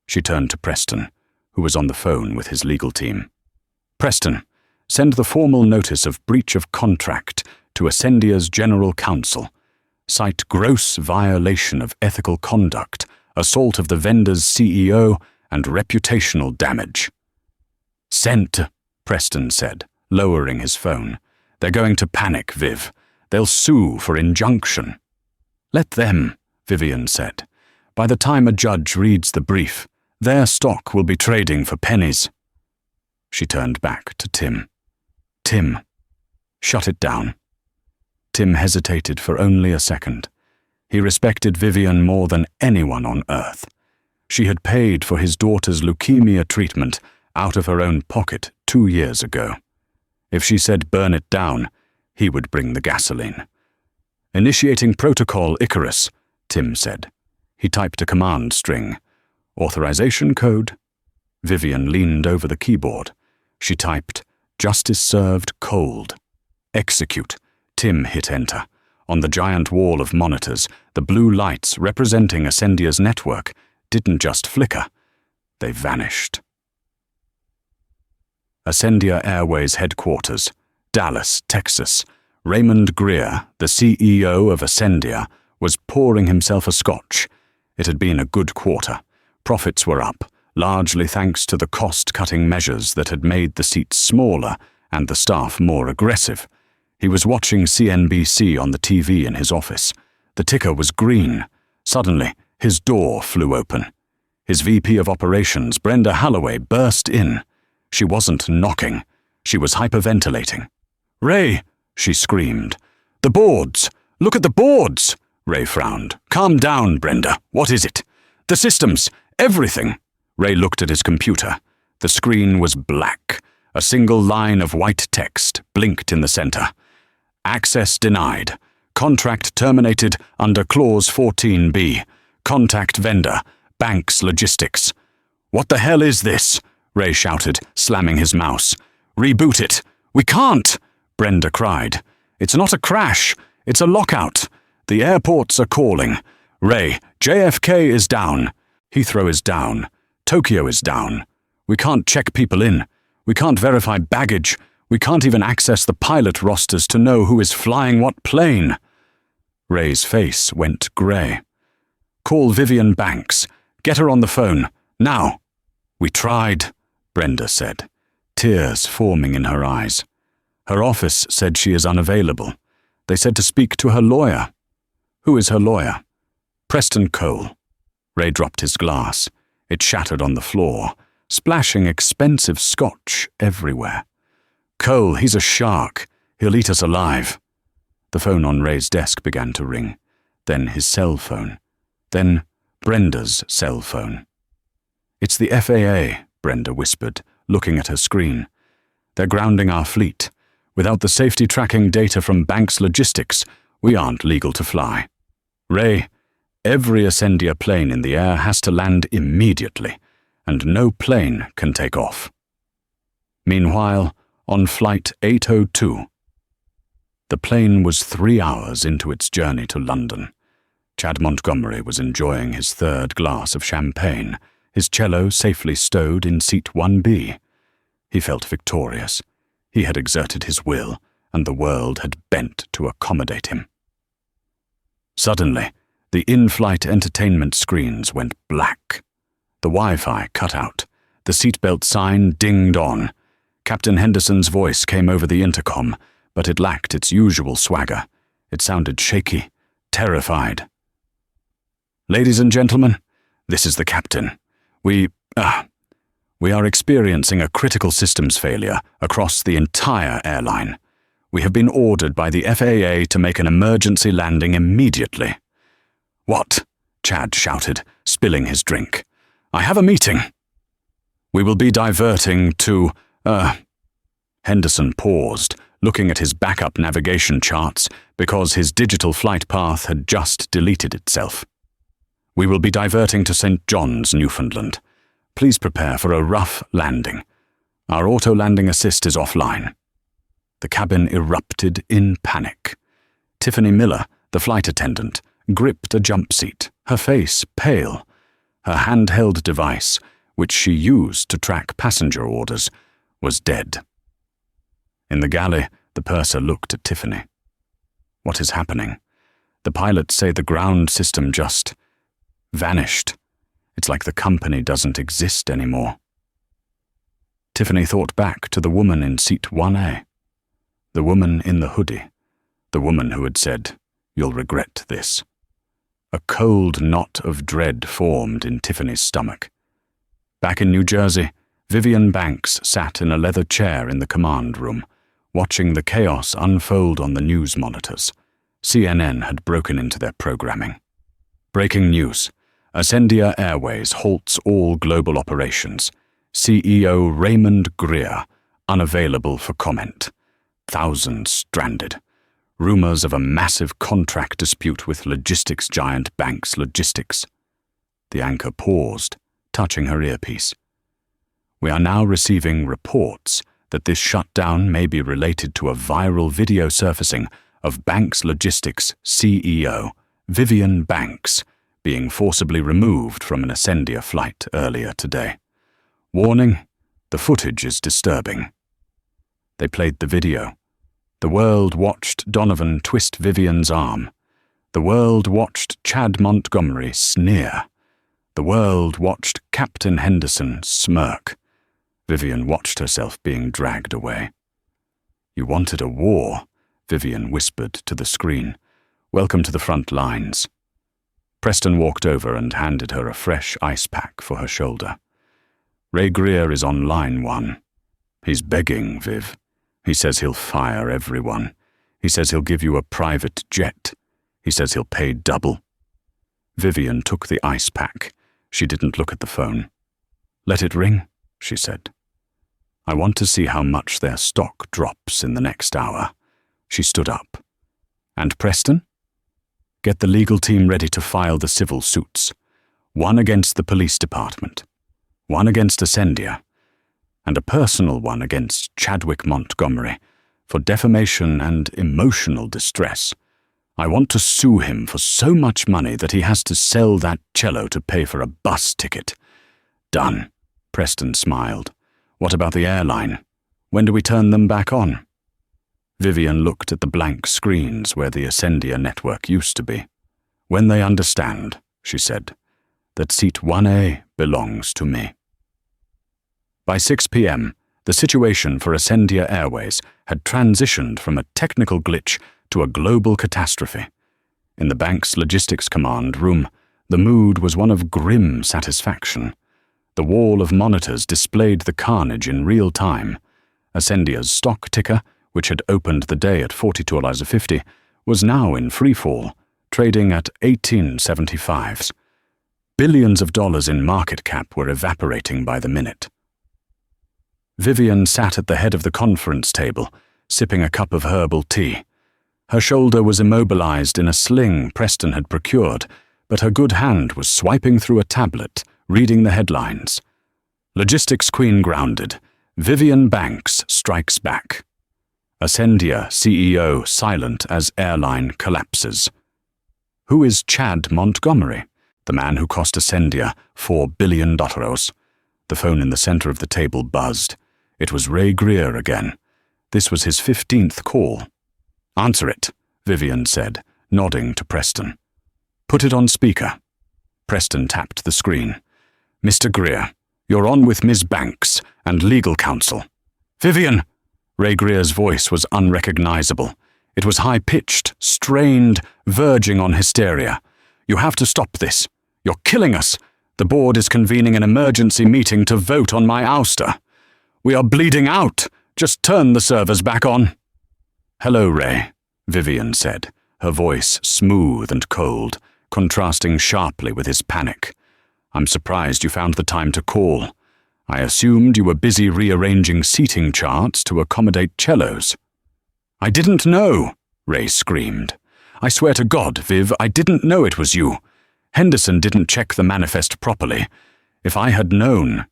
[SPEAKER 1] She turned to Preston, who was on the phone with his legal team. "Preston, send the formal notice of breach of contract to Ascendia's General Counsel. Cite gross violation of ethical conduct, assault of the vendor's CEO, and reputational damage." "Sent," Preston said, lowering his phone. "They're going to panic, Viv. They'll sue for injunction." "Let them," Vivian said. "By the time a judge reads the brief, their stock will be trading for pennies." She turned back to Tim. "Tim, shut it down." Tim hesitated for only a second. He respected Vivian more than anyone on earth. She had paid for his daughter's leukemia treatment out of her own pocket 2 years ago. If she said burn it down, he would bring the gasoline. "Initiating Protocol Icarus," Tim said. He typed a command string. "Authorization code." Vivian leaned over the keyboard. She typed, "Justice served cold." "Execute." Tim hit enter. On the giant wall of monitors, the blue lights representing Ascendia's network didn't just flicker, they vanished. Ascendia Airways headquarters, Dallas, Texas. Raymond Greer, the CEO of Ascendia, was pouring himself a scotch. It had been a good quarter. Profits were up, largely thanks to the cost-cutting measures that had made the seats smaller and the staff more aggressive. He was watching CNBC on the TV in his office. The ticker was green. Suddenly, his door flew open. His VP of Operations, Brenda Holloway, burst in. She wasn't knocking. She was hyperventilating. "Ray!" she screamed. "The boards! Look at the boards!" Ray frowned. "Calm down, Brenda. What is it?" "The systems! Everything!" Ray looked at his computer. The screen was black. A single line of white text blinked in the center. "Access denied. Contract terminated under Clause 14B. Contact vendor. Banks Logistics." "What the hell is this?" Ray shouted, slamming his mouse. "Reboot it." "We can't!" Brenda cried. "It's not a crash. It's a lockout. The airports are calling. Ray, JFK is down. Heathrow is down. Tokyo is down. We can't check people in. We can't verify baggage. We can't even access the pilot rosters to know who is flying what plane." Ray's face went grey. "Call Vivian Banks. Get her on the phone. Now." "We tried," Brenda said, tears forming in her eyes. "Her office said she is unavailable. They said to speak to her lawyer." "Who is her lawyer?" "Preston Cole." Ray dropped his glass. It shattered on the floor, splashing expensive scotch everywhere. "Cole, he's a shark. He'll eat us alive." The phone on Ray's desk began to ring. Then his cell phone. Then Brenda's cell phone. "It's the FAA," Brenda whispered, looking at her screen. "They're grounding our fleet. Without the safety tracking data from Banks Logistics, we aren't legal to fly. Ray, every Ascendia plane in the air has to land immediately, and no plane can take off." Meanwhile, on Flight 802, the plane was 3 hours into its journey to London. Chad Montgomery was enjoying his third glass of champagne, his cello safely stowed in seat 1B. He felt victorious. He had exerted his will, and the world had bent to accommodate him. Suddenly, the in-flight entertainment screens went black. The Wi-Fi cut out. The seatbelt sign dinged on. Captain Henderson's voice came over the intercom, but it lacked its usual swagger. It sounded shaky, terrified. "Ladies and gentlemen, this is the captain. We are experiencing a critical systems failure across the entire airline. We have been ordered by the FAA to make an emergency landing immediately." "What?" Chad shouted, spilling his drink. "I have a meeting." "We will be diverting to, Henderson paused, looking at his backup navigation charts because his digital flight path had just deleted itself. "We will be diverting to St. John's, Newfoundland. Please prepare for a rough landing. Our auto-landing assist is offline." The cabin erupted in panic. Tiffany Miller, the flight attendant, gripped a jump seat, her face pale. Her handheld device, which she used to track passenger orders, was dead. In the galley, the purser looked at Tiffany. "What is happening? The pilots say the ground system just vanished. It's like the company doesn't exist anymore." Tiffany thought back to the woman in seat 1A. The woman in the hoodie. The woman who had said, "You'll regret this." A cold knot of dread formed in Tiffany's stomach. Back in New Jersey, Vivian Banks sat in a leather chair in the command room, watching the chaos unfold on the news monitors. CNN had broken into their programming. Breaking news. Ascendia Airways halts all global operations. CEO Raymond Greer, unavailable for comment. Thousands stranded. Rumors of a massive contract dispute with logistics giant Banks Logistics. The anchor paused, touching her earpiece. "We are now receiving reports that this shutdown may be related to a viral video surfacing of Banks Logistics CEO, Vivian Banks, being forcibly removed from an Ascendia flight earlier today. Warning, the footage is disturbing." They played the video. The world watched Donovan twist Vivian's arm. The world watched Chad Montgomery sneer. The world watched Captain Henderson smirk. Vivian watched herself being dragged away. "You wanted a war," Vivian whispered to the screen. "Welcome to the front lines." Preston walked over and handed her a fresh ice pack for her shoulder. "Ray Greer is on line 1. He's begging, Viv. He says he'll fire everyone. He says he'll give you a private jet. He says he'll pay double." Vivian took the ice pack. She didn't look at the phone. "Let it ring," she said. "I want to see how much their stock drops in the next hour." She stood up. "And Preston? Get the legal team ready to file the civil suits. One against the police department, one against Ascendia, and a personal one against Chadwick Montgomery for defamation and emotional distress. I want to sue him for so much money that he has to sell that cello to pay for a bus ticket." "Done," Preston smiled. "What about the airline? When do we turn them back on?" Vivian looked at the blank screens where the Ascendia network used to be. "When they understand," she said, "that seat 1A belongs to me." By 6 p.m., the situation for Ascendia Airways had transitioned from a technical glitch to a global catastrophe. In the bank's logistics command room, the mood was one of grim satisfaction. The wall of monitors displayed the carnage in real time. Ascendia's stock ticker, which had opened the day at $42.50, was now in freefall, trading at 18.75s. Billions of dollars in market cap were evaporating by the minute. Vivian sat at the head of the conference table, sipping a cup of herbal tea. Her shoulder was immobilized in a sling Preston had procured, but her good hand was swiping through a tablet, reading the headlines. "Logistics Queen grounded. Vivian Banks strikes back. Ascendia CEO silent as airline collapses. Who is Chad Montgomery, the man who cost Ascendia $4 billion? The phone in the center of the table buzzed. It was Ray Greer again. This was his 15th call. "Answer it," Vivian said, nodding to Preston. "Put it on speaker." Preston tapped the screen. "Mr. Greer, you're on with Ms. Banks and legal counsel." "Vivian!" Ray Greer's voice was unrecognizable. It was high-pitched, strained, verging on hysteria. "You have to stop this. You're killing us. The board is convening an emergency meeting to vote on my ouster. We are bleeding out. Just turn the servers back on." "Hello, Ray," Vivian said, her voice smooth and cold, contrasting sharply with his panic. "I'm surprised you found the time to call. I assumed you were busy rearranging seating charts to accommodate cellos." "I didn't know," Ray screamed. "I swear to God, Viv, I didn't know it was you. Henderson didn't check the manifest properly. If I had known—"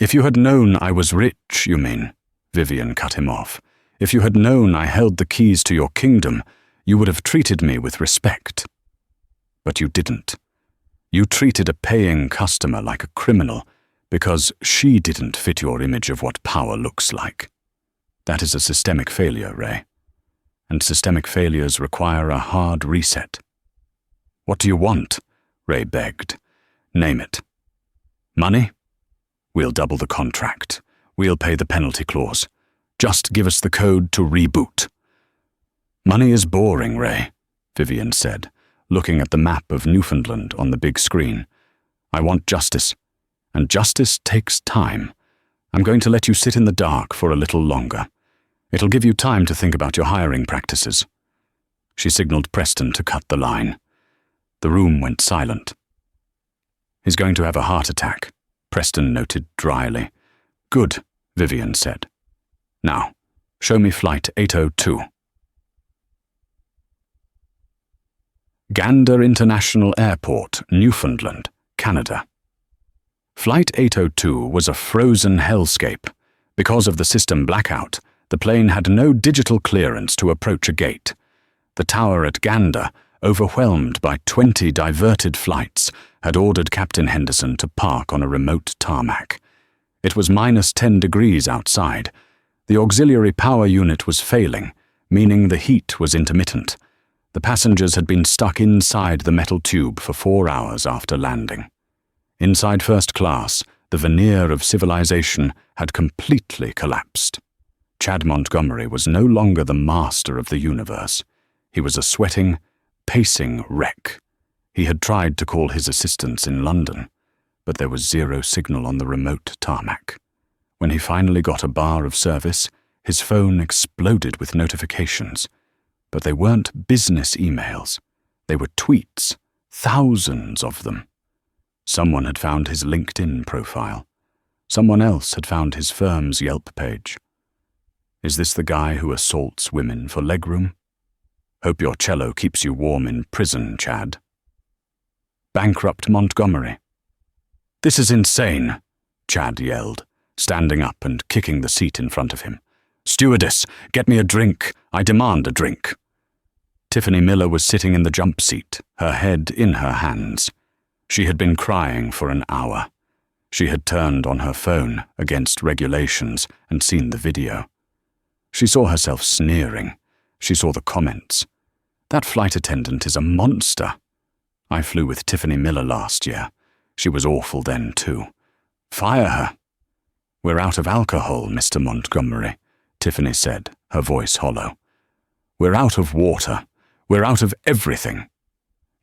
[SPEAKER 1] "If you had known I was rich, you mean?" Vivian cut him off. "If you had known I held the keys to your kingdom, you would have treated me with respect. But you didn't. You treated a paying customer like a criminal because she didn't fit your image of what power looks like. That is a systemic failure, Ray. And systemic failures require a hard reset." "What do you want?" Ray begged. "Name it." "Money? We'll double the contract. We'll pay the penalty clause. Just give us the code to reboot." "Money is boring, Ray," Vivian said, looking at the map of Newfoundland on the big screen. "I want justice, and justice takes time. I'm going to let you sit in the dark for a little longer. It'll give you time to think about your hiring practices." She signaled Preston to cut the line. The room went silent. "He's going to have a heart attack," Preston noted dryly. "Good," Vivian said. "Now, show me flight 802. Gander International Airport, Newfoundland, Canada. Flight 802 was a frozen hellscape. Because of the system blackout, the plane had no digital clearance to approach a gate. The tower at Gander, overwhelmed by 20 diverted flights, had ordered Captain Henderson to park on a remote tarmac. It was -10 degrees outside. The auxiliary power unit was failing, meaning the heat was intermittent. The passengers had been stuck inside the metal tube for 4 hours after landing. Inside first class, the veneer of civilization had completely collapsed. Chad Montgomery was no longer the master of the universe. He was a sweating, pacing wreck. He had tried to call his assistants in London, but there was zero signal on the remote tarmac. When he finally got a bar of service, his phone exploded with notifications. But they weren't business emails. They were tweets, thousands of them. Someone had found his LinkedIn profile. Someone else had found his firm's Yelp page. Is this the guy who assaults women for legroom? Hope your cello keeps you warm in prison, Chad. Bankrupt Montgomery. This is insane, Chad yelled, standing up and kicking the seat in front of him. Stewardess, get me a drink. I demand a drink. Tiffany Miller was sitting in the jump seat, her head in her hands. She had been crying for an hour. She had turned on her phone against regulations and seen the video. She saw herself sneering. She saw the comments. That flight attendant is a monster. I flew with Tiffany Miller last year. She was awful then too. Fire her. We're out of alcohol, Mr. Montgomery, Tiffany said, her voice hollow. We're out of water. We're out of everything.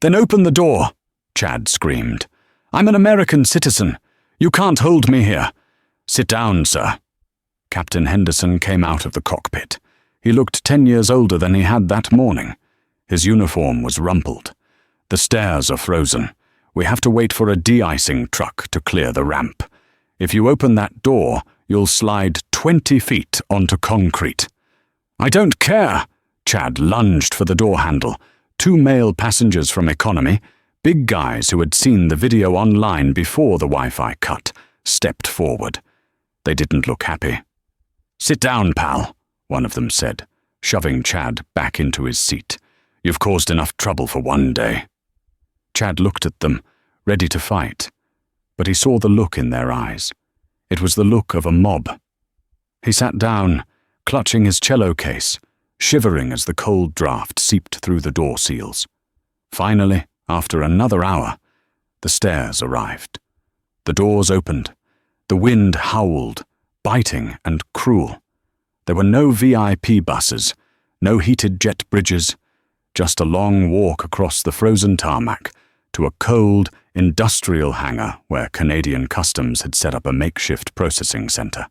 [SPEAKER 1] Then open the door, Chad screamed. I'm an American citizen. You can't hold me here. Sit down, sir. Captain Henderson came out of the cockpit. He looked 10 years older than he had that morning. His uniform was rumpled. The stairs are frozen. We have to wait for a de-icing truck to clear the ramp. If you open that door, you'll slide 20 feet onto concrete. I don't care. Chad lunged for the door handle. 2 male passengers from economy, big guys who had seen the video online before the Wi-Fi cut, stepped forward. They didn't look happy. Sit down, pal, one of them said, shoving Chad back into his seat. You've caused enough trouble for one day. Chad looked at them, ready to fight, but he saw the look in their eyes. It was the look of a mob. He sat down, clutching his cello case, shivering as the cold draft seeped through the door seals. Finally, after another hour, the stairs arrived. The doors opened. The wind howled, biting and cruel. There were no VIP buses, no heated jet bridges, just a long walk across the frozen tarmac to a cold, industrial hangar where Canadian Customs had set up a makeshift processing center.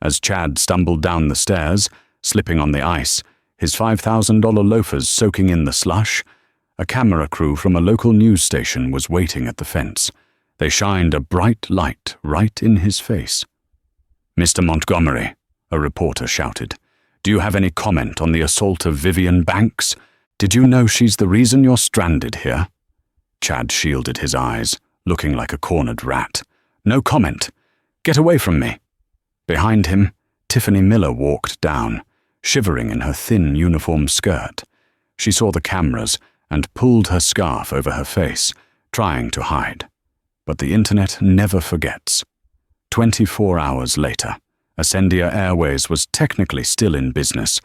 [SPEAKER 1] As Chad stumbled down the stairs, slipping on the ice, his $5,000 loafers soaking in the slush, a camera crew from a local news station was waiting at the fence. They shined a bright light right in his face. Mr. Montgomery, a reporter shouted, do you have any comment on the assault of Vivian Banks? Did you know she's the reason you're stranded here? Chad shielded his eyes, looking like a cornered rat. No comment. Get away from me. Behind him, Tiffany Miller walked down, shivering in her thin uniform skirt. She saw the cameras and pulled her scarf over her face, trying to hide. But the internet never forgets. 24 hours later, Ascendia Airways was technically still in business,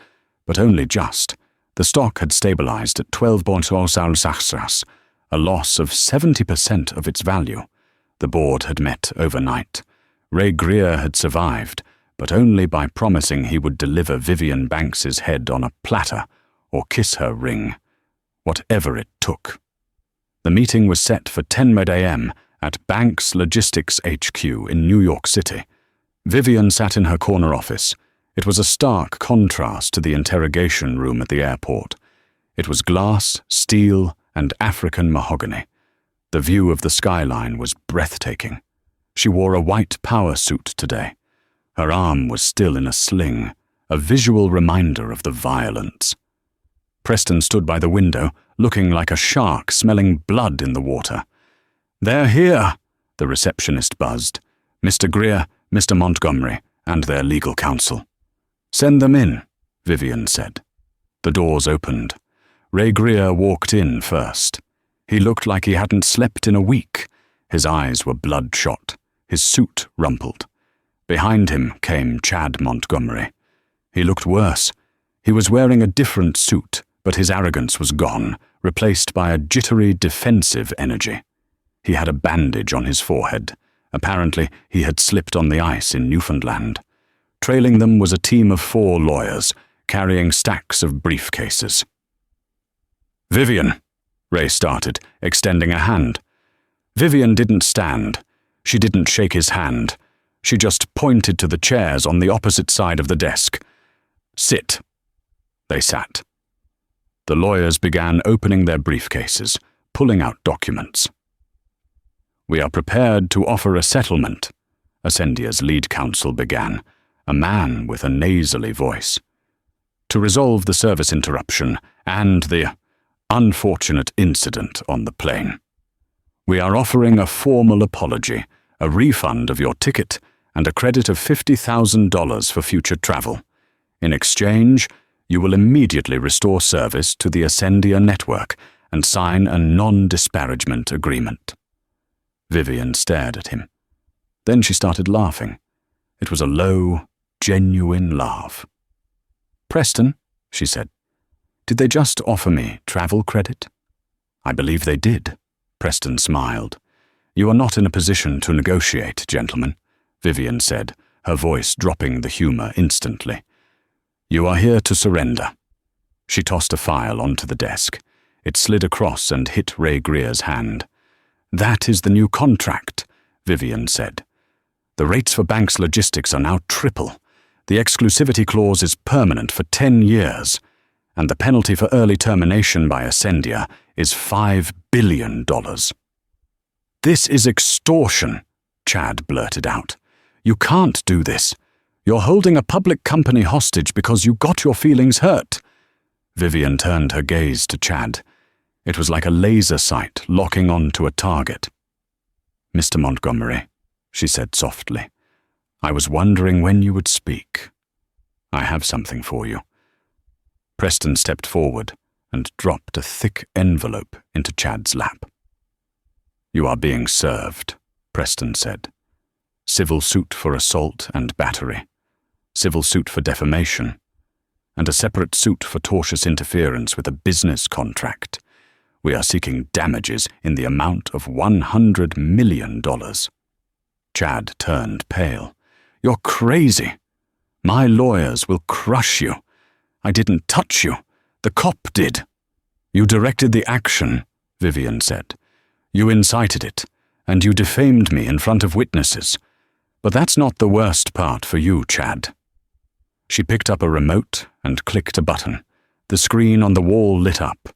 [SPEAKER 1] but only just. The stock had stabilized at 12.06, a loss of 70% of its value. The board had met overnight. Ray Greer had survived, but only by promising he would deliver Vivian Banks's head on a platter or kiss her ring, whatever it took. The meeting was set for 10 a.m. at Banks Logistics HQ in New York City. Vivian sat in her corner office. It was a stark contrast to the interrogation room at the airport. It was glass, steel, and African mahogany. The view of the skyline was breathtaking. She wore a white power suit today. Her arm was still in a sling, a visual reminder of the violence. Preston stood by the window, looking like a shark smelling blood in the water. They're here, the receptionist buzzed. Mr. Greer, Mr. Montgomery, and their legal counsel. Send them in, Vivian said. The doors opened. Ray Greer walked in first. He looked like he hadn't slept in a week. His eyes were bloodshot, his suit rumpled. Behind him came Chad Montgomery. He looked worse. He was wearing a different suit, but his arrogance was gone, replaced by a jittery defensive energy. He had a bandage on his forehead. Apparently, he had slipped on the ice in Newfoundland. Trailing them was a team of 4 lawyers, carrying stacks of briefcases. "Vivian," Ray started, extending a hand. Vivian didn't stand. She didn't shake his hand. She just pointed to the chairs on the opposite side of the desk. "Sit." They sat. The lawyers began opening their briefcases, pulling out documents. "We are prepared to offer a settlement," Ascendia's lead counsel began, a man with a nasally voice, "to resolve the service interruption and the unfortunate incident on the plane. We are offering a formal apology, a refund of your ticket, and a credit of $50,000 for future travel. In exchange, you will immediately restore service to the Ascendia network and sign a non-disparagement agreement." Vivian stared at him. Then she started laughing. It was a low, genuine laugh. "Preston," she said, "did they just offer me travel credit?" "I believe they did." Preston smiled. "You are not in a position to negotiate, gentlemen," Vivian said, her voice dropping the humor instantly. "You are here to surrender." She tossed a file onto the desk. It slid across and hit Ray Greer's hand. "That is the new contract," Vivian said. "The rates for Banks Logistics are now triple. The exclusivity clause is permanent for 10 years, and the penalty for early termination by Ascendia is $5 billion. "This is extortion," Chad blurted out. "You can't do this. You're holding a public company hostage because you got your feelings hurt." Vivian turned her gaze to Chad. It was like a laser sight locking onto a target. "Mr. Montgomery," she said softly, "I was wondering when you would speak. I have something for you." Preston stepped forward and dropped a thick envelope into Chad's lap. "You are being served," Preston said. "Civil suit for assault and battery, civil suit for defamation, and a separate suit for tortious interference with a business contract. We are seeking damages in the amount of $100 million. Chad turned pale. "You're crazy. My lawyers will crush you. I didn't touch you. The cop did." "You directed the action," Vivian said. "You incited it, and you defamed me in front of witnesses. But that's not the worst part for you, Chad." She picked up a remote and clicked a button. The screen on the wall lit up.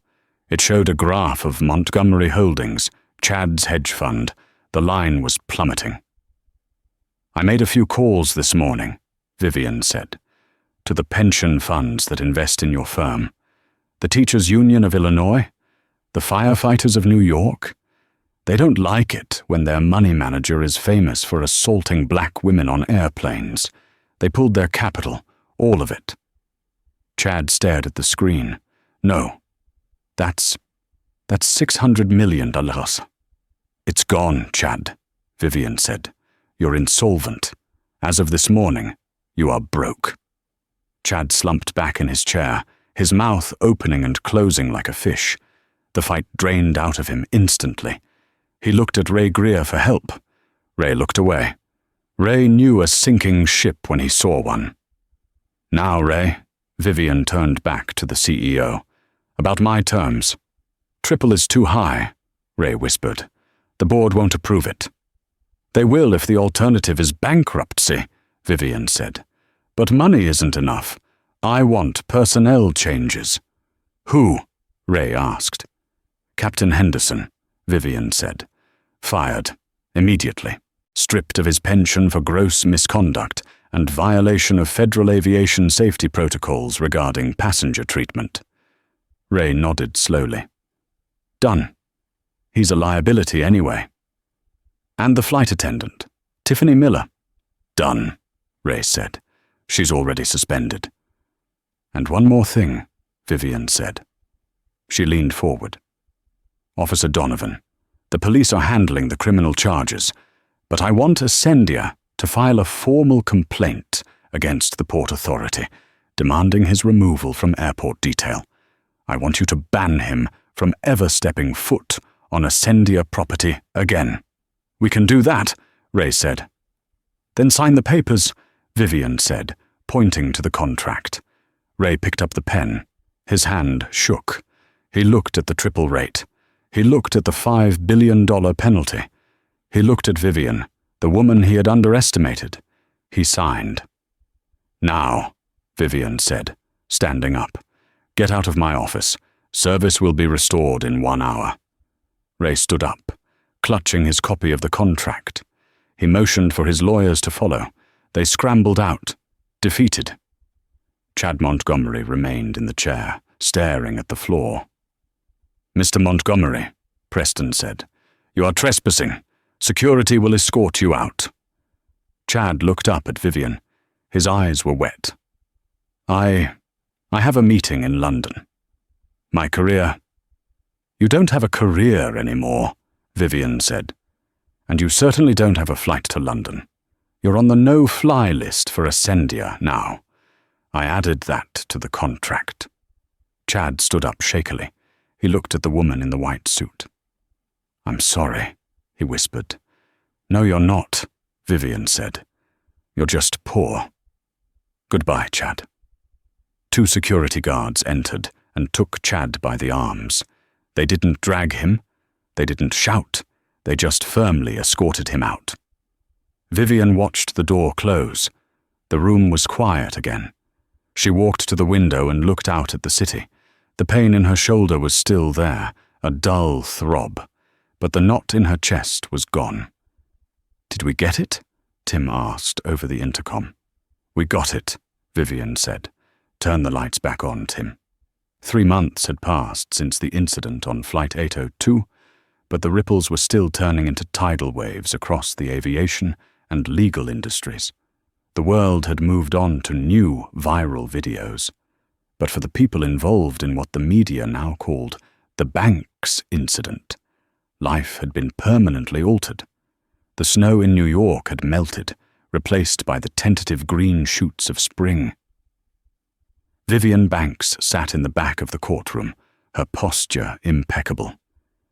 [SPEAKER 1] It showed a graph of Montgomery Holdings, Chad's hedge fund. The line was plummeting. "I made a few calls this morning," Vivian said, "to the pension funds that invest in your firm. The Teachers Union of Illinois, the firefighters of New York. They don't like it when their money manager is famous for assaulting black women on airplanes. They pulled their capital, all of it." Chad stared at the screen. "No. That's $600 million. "It's gone, Chad," Vivian said. "You're insolvent. As of this morning, you are broke." Chad slumped back in his chair, his mouth opening and closing like a fish. The fight drained out of him instantly. He looked at Ray Greer for help. Ray looked away. Ray knew a sinking ship when he saw one. "Now, Ray," Vivian turned back to the CEO. "About my terms." "Triple is too high," Ray whispered. "The board won't approve it." "They will if the alternative is bankruptcy," Vivian said. "But money isn't enough. I want personnel changes." "Who?" Ray asked. "Captain Henderson," Vivian said. "Fired. Immediately. Stripped of his pension for gross misconduct and violation of federal aviation safety protocols regarding passenger treatment." Ray nodded slowly. "Done. He's a liability anyway." "And the flight attendant, Tiffany Miller." "Done," Ray said. "She's already suspended." "And one more thing," Vivian said. She leaned forward. "Officer Donovan, the police are handling the criminal charges, but I want Ascendia to file a formal complaint against the Port Authority, demanding his removal from airport detail. I want you to ban him from ever stepping foot on Ascendia property again. "We can do that," Ray said. "Then sign the papers," Vivian said, pointing to the contract. Ray picked up the pen. His hand shook. He looked at the triple rate. He looked at the $5 billion penalty. He looked at Vivian, the woman he had underestimated. He signed. "Now," Vivian said, standing up. "Get out of my office. Service will be restored in 1 hour." Ray stood up, clutching his copy of the contract. He motioned for his lawyers to follow. They scrambled out, defeated. Chad Montgomery remained in the chair, staring at the floor. "Mr. Montgomery," Preston said, "you are trespassing. Security will escort you out." Chad looked up at Vivian. His eyes were wet. I have a meeting in London. My career—" "You don't have a career anymore," Vivian said. "And you certainly don't have a flight to London. You're on the no-fly list for Ascendia now. I added that to the contract." Chad stood up shakily. He looked at the woman in the white suit. "I'm sorry," he whispered. "No, you're not," Vivian said. "You're just poor. Goodbye, Chad." 2 security guards entered and took Chad by the arms. They didn't drag him. They didn't shout. They just firmly escorted him out. Vivian watched the door close. The room was quiet again. She walked to the window and looked out at the city. The pain in her shoulder was still there, a dull throb, but the knot in her chest was gone. "Did we get it?" Tim asked over the intercom. "We got it," Vivian said. "Turn the lights back on, Tim." 3 months had passed since the incident on Flight 802, but the ripples were still turning into tidal waves across the aviation and legal industries. The world had moved on to new viral videos. But for the people involved in what the media now called the Banks incident, life had been permanently altered. The snow in New York had melted, replaced by the tentative green shoots of spring. Vivian Banks sat in the back of the courtroom, her posture impeccable.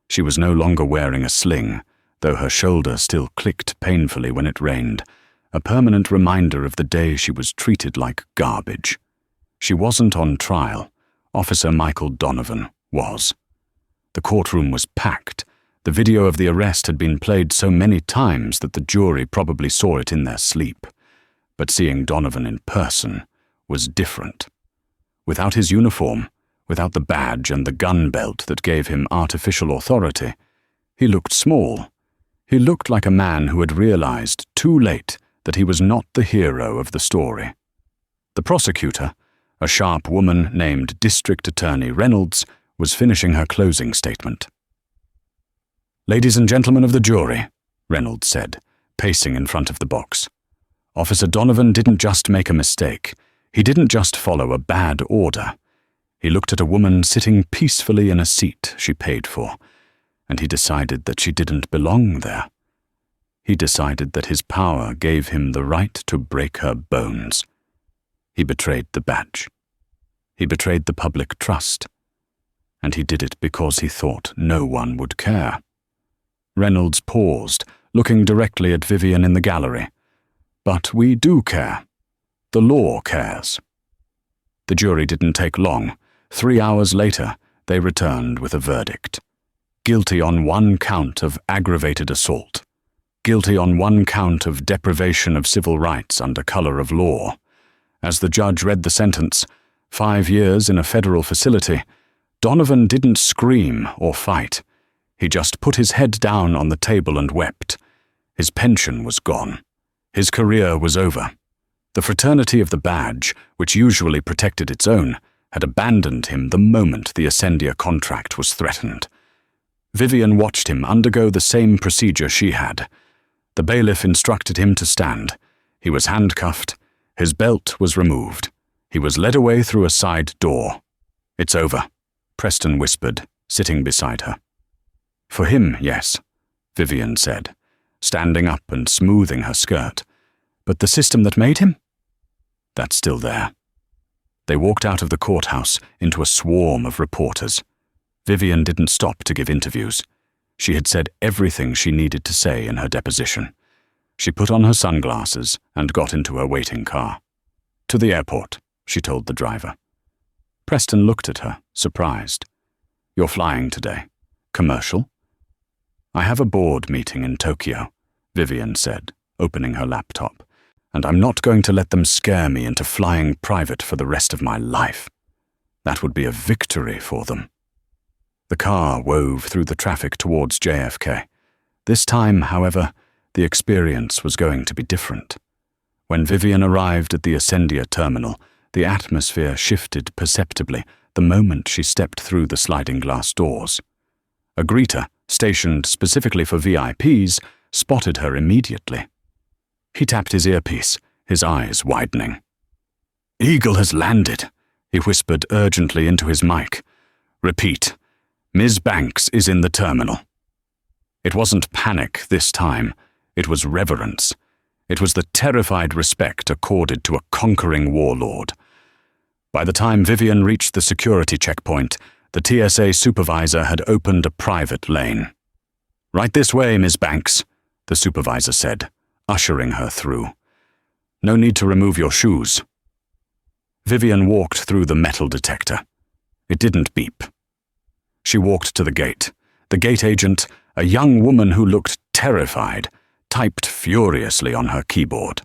[SPEAKER 1] She was no longer wearing a sling, though her shoulder still clicked painfully when it rained, a permanent reminder of the day she was treated like garbage. She wasn't on trial. Officer Michael Donovan was. The courtroom was packed. The video of the arrest had been played so many times that the jury probably saw it in their sleep. But seeing Donovan in person was different. Without his uniform, without the badge and the gun belt that gave him artificial authority, he looked small. He looked like a man who had realized too late that he was not the hero of the story. The prosecutor, a sharp woman named District Attorney Reynolds, was finishing her closing statement. "Ladies and gentlemen of the jury," Reynolds said, pacing in front of the box. "Officer Donovan didn't just make a mistake. He didn't just follow a bad order. He looked at a woman sitting peacefully in a seat she paid for, and he decided that she didn't belong there. He decided that his power gave him the right to break her bones. He betrayed the badge. He betrayed the public trust. And he did it because he thought no one would care." Reynolds paused, looking directly at Vivian in the gallery. "But we do care. The law cares." The jury didn't take long. 3 hours later, they returned with a verdict. Guilty on 1 count of aggravated assault. Guilty on 1 count of deprivation of civil rights under color of law. As the judge read the sentence, 5 years in a federal facility, Donovan didn't scream or fight. He just put his head down on the table and wept. His pension was gone. His career was over. The fraternity of the badge, which usually protected its own, had abandoned him the moment the Ascendia contract was threatened. Vivian watched him undergo the same procedure she had. The bailiff instructed him to stand. He was handcuffed. His belt was removed. He was led away through a side door. "It's over," Preston whispered, sitting beside her. "For him, yes," Vivian said, standing up and smoothing her skirt. "But the system that made him? That's still there." They walked out of the courthouse into a swarm of reporters. Vivian didn't stop to give interviews. She had said everything she needed to say in her deposition. She put on her sunglasses and got into her waiting car. "To the airport," she told the driver. Preston looked at her, surprised. "You're flying today. Commercial?" "I have a board meeting in Tokyo," Vivian said, opening her laptop, "and I'm not going to let them scare me into flying private for the rest of my life. That would be a victory for them." The car wove through the traffic towards JFK. This time, however, the experience was going to be different. When Vivian arrived at the Ascendia terminal, the atmosphere shifted perceptibly the moment she stepped through the sliding glass doors. A greeter, stationed specifically for VIPs, spotted her immediately. He tapped his earpiece, his eyes widening. "Eagle has landed," he whispered urgently into his mic. "Repeat, Ms. Banks is in the terminal." It wasn't panic this time. It was reverence. It was the terrified respect accorded to a conquering warlord. By the time Vivian reached the security checkpoint, the TSA supervisor had opened a private lane. "Right this way, Ms. Banks," the supervisor said, ushering her through. "No need to remove your shoes." Vivian walked through the metal detector. It didn't beep. She walked to the gate. The gate agent, a young woman who looked terrified, typed furiously on her keyboard.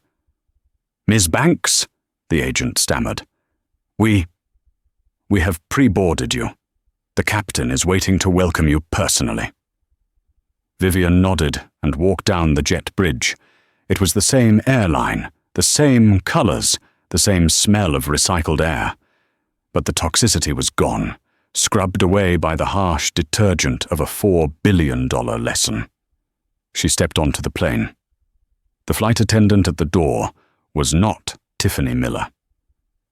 [SPEAKER 1] "Ms. Banks," the agent stammered. We have pre-boarded you. The captain is waiting to welcome you personally." Vivian nodded and walked down the jet bridge. It was the same airline, the same colors, the same smell of recycled air. But the toxicity was gone, scrubbed away by the harsh detergent of a $4 billion lesson. She stepped onto the plane. The flight attendant at the door was not Tiffany Miller.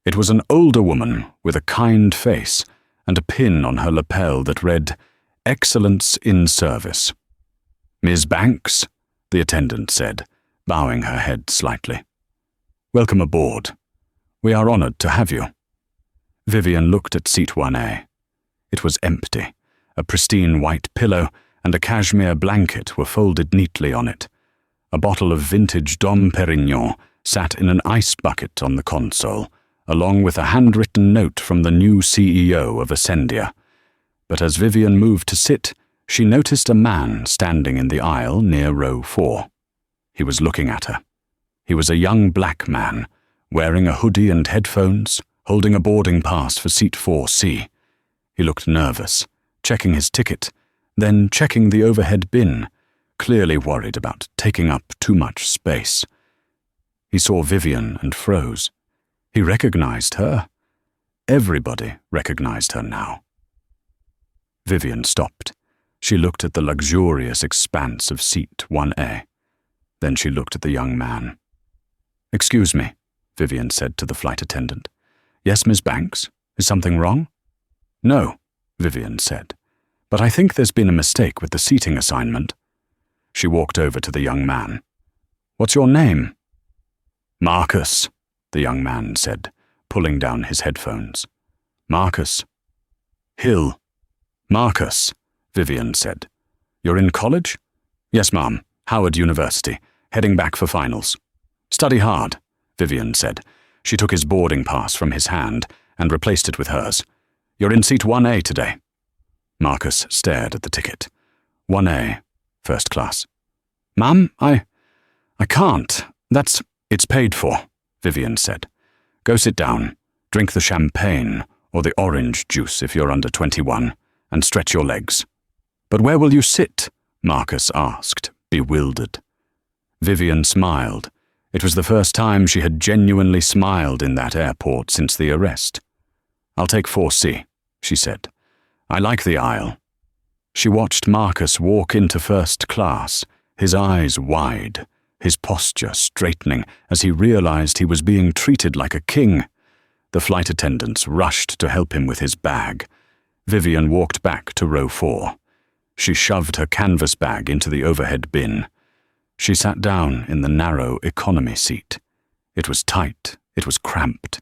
[SPEAKER 1] It was an older woman with a kind face and a pin on her lapel that read, "Excellence in Service." "Ms. Banks," the attendant said, bowing her head slightly. "Welcome aboard. We are honored to have you." Vivian looked at seat 1A. It was empty. A pristine white pillow and a cashmere blanket were folded neatly on it. A bottle of vintage Dom Perignon sat in an ice bucket on the console, along with a handwritten note from the new CEO of Ascendia. But as Vivian moved to sit, she noticed a man standing in the aisle near row 4. He was looking at her. He was a young black man, wearing a hoodie and headphones, holding a boarding pass for seat 4C. He looked nervous, checking his ticket, then checking the overhead bin, clearly worried about taking up too much space. He saw Vivian and froze. He recognized her. Everybody recognized her now. Vivian stopped. She looked at the luxurious expanse of seat 1A. Then she looked at the young man. "Excuse me," Vivian said to the flight attendant. "Yes, Miss Banks? Is something wrong?" "No," Vivian said. "But I think there's been a mistake with the seating assignment." She walked over to the young man. "What's your name?" "Marcus," the young man said, pulling down his headphones. "Marcus." "Hill." "Marcus," Vivian said. "You're in college?" "Yes, ma'am. Howard University. Heading back for finals." "Study hard," Vivian said. She took his boarding pass from his hand and replaced it with hers. "You're in seat 1A today." Marcus stared at the ticket. 1A, first class. "Ma'am, I can't. It's paid for," Vivian said. "Go sit down, drink the champagne or the orange juice if you're under 21, and stretch your legs." "But where will you sit?" Marcus asked, bewildered. Vivian smiled. It was the first time she had genuinely smiled in that airport since the arrest. "I'll take 4C, she said. "I like the aisle." She watched Marcus walk into first class, his eyes wide, his posture straightening as he realized he was being treated like a king. The flight attendants rushed to help him with his bag. Vivian walked back to row 4. She shoved her canvas bag into the overhead bin. She sat down in the narrow economy seat. It was tight, it was cramped.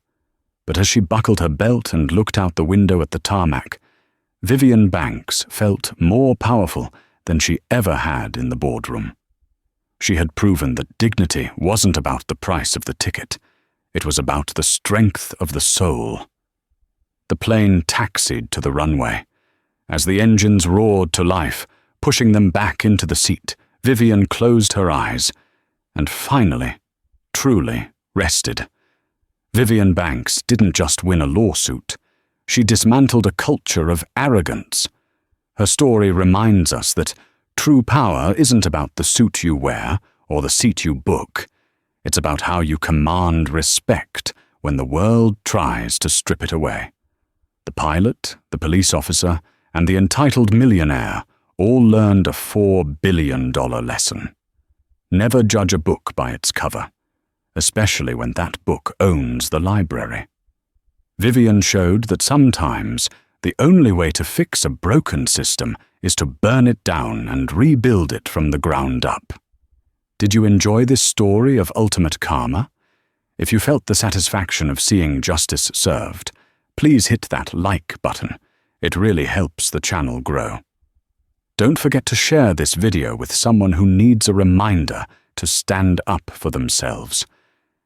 [SPEAKER 1] But as she buckled her belt and looked out the window at the tarmac, Vivian Banks felt more powerful than she ever had in the boardroom. She had proven that dignity wasn't about the price of the ticket. It was about the strength of the soul. The plane taxied to the runway. As the engines roared to life, pushing them back into the seat, Vivian closed her eyes and finally, truly rested. Vivian Banks didn't just win a lawsuit. She dismantled a culture of arrogance. Her story reminds us that true power isn't about the suit you wear or the seat you book. It's about how you command respect when the world tries to strip it away. The pilot, the police officer, and the entitled millionaire all learned a $4 billion lesson. Never judge a book by its cover, especially when that book owns the library. Vivian showed that sometimes the only way to fix a broken system is to burn it down and rebuild it from the ground up. Did you enjoy this story of ultimate karma? If you felt the satisfaction of seeing justice served, please hit that like button. It really helps the channel grow. Don't forget to share this video with someone who needs a reminder to stand up for themselves.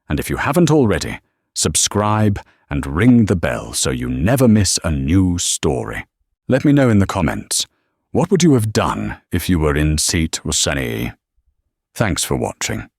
[SPEAKER 1] And if you haven't already, subscribe and ring the bell so you never miss a new story. Let me know in the comments, what would you have done if you were in seat Rossini? Thanks for watching.